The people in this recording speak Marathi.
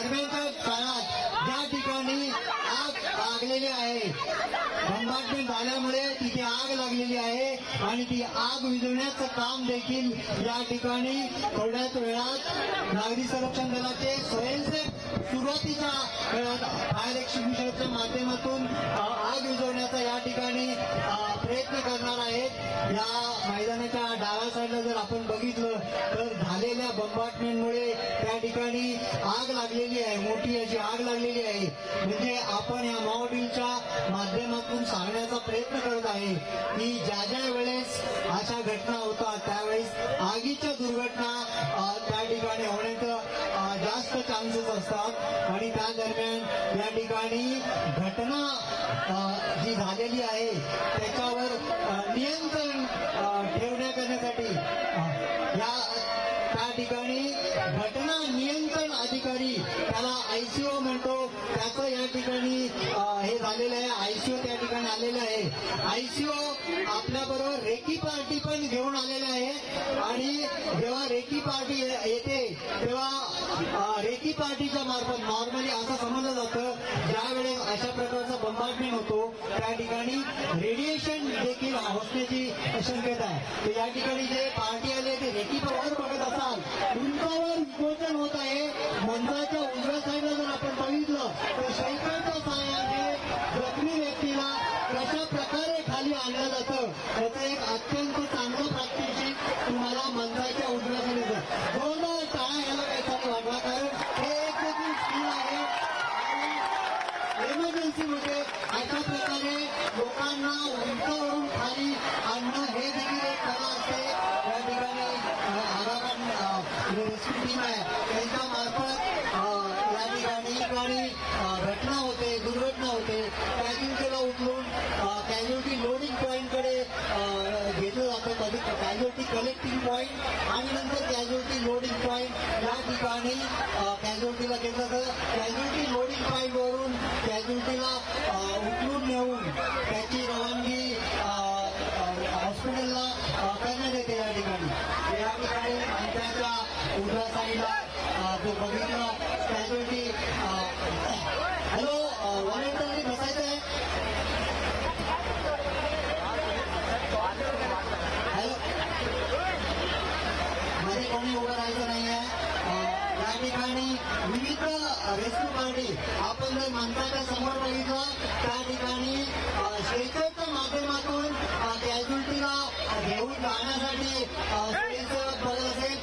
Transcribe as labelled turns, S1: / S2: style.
S1: दरम्यानच्या काळात ज्या ठिकाणी आग लागलेली आहे, कंपार्टमेंट झाल्यामुळे तिथे आग लागलेली आहे आणि ती आग विझवण्याचं काम देखील या ठिकाणी थोड्याच वेळात नागरी संरक्षण दलाचे स्वयंसेवक सुरुवातीच्या फायर एक्स्टिंग्विशरच्या माध्यमातून आग विझवण्याचा या ठिकाणी प्रयत्न करणार आहेत. या मैदानाच्या डाव्या साईडला जर आपण बघितलं तर झालेल्या बंबाटमेंटमुळे त्या ठिकाणी आग लागलेली आहे, मोठी अशी आग लागलेली आहे. म्हणजे आपण या मॉड्यूलच्या माध्यमातून सांगण्याचा प्रयत्न करत आहे की ज्या ज्या वेळेस अशा घटना होतात त्यावेळेस आगीच्या दुर्घटना त्या ठिकाणी होण्याचं जास्त चान्सेस असतात आणि त्या दरम्यान या ठिकाणी घटना जी झालेली आहे त्याच्यावर नियंत्रण ठेवण्यासाठी त्या ठिकाणी घटना नियंत्रण अधिकारी, त्याला आयसीओ म्हणतो, त्याचं या ठिकाणी हे झालेलं आहे. आयसीओ त्या ठिकाणी आलेलं आहे. आयसीओ आपल्याबरोबर रेकी पार्टी पण घेऊन आलेले आहे आणि जेव्हा रेकी पार्टी येते तेव्हा रेकी पार्टीच्या मार्फत नॉर्मली असं समजलं जातं ज्यावेळेस अशा प्रकारचा बंबार्टमेंट होतो त्या ठिकाणी रेडिएशन देखील होण्याची शक्यता आहे. तर या ठिकाणी जे पार्टी आले ते रेकी वर बघत असाल उंचावर विमोचन होत आहे. मंचाच्या उजव्या साईडला जर आपण बघितलं तर शैकलच्या सहाय्याने जखमी व्यक्तीला कशा प्रकारे खाली आणलं जातं त्याचं एक अत्यंत चांगलं प्रात्यक्षिक तुम्हाला मंचाच्या उजव्या साईडला जोरदार टाळा यायला काहीतरी वाटला, कारण हे एक देखील स्किल आहे. इमर्जन्सीमध्ये अशा प्रकारे लोकांना उंचावरून खाली आणणं हे देखील एक कला असते. या ठिकाणी रेस्क्यू टीम आहे त्यांच्या मार्फत या ठिकाणी घटना होते, दुर्घटना होते, कॅज्युअल्टीला उचलून कॅज्युअल्टी लोडिंग पॉईंटकडे घेतलं जातं. कधी कॅज्युअल्टी कलेक्टिंग पॉईंट आणि नंतर कॅज्युअल्टी लोडिंग पॉईंट या ठिकाणी कॅज्युअल्टीला घेतलं जातं. कॅज्युअल्टी लोडिंग पॉईंटवरून कॅज्युअल्टीला उचलून नेऊन त्याची रवानगी हॉस्पिटलला करण्यात येते. या ठिकाणी मंचाच्या उजव्या साईडला जो बघितलं कॅज्युअल्टी हॅलो व्हॉलेंटियरनी बसायचं आहे. हॅलो मध्ये कोणी उभं राहायचं नाही आहे. या ठिकाणी विविध रेस्क्यू पार्टी आपण जर मंचाच्या समोर बघितलं त्या ठिकाणी शेकरच्या माध्यमातून कॅज्युअल्टीला घेऊन जाण्यासाठी स्वयंसेवक बघत असेल.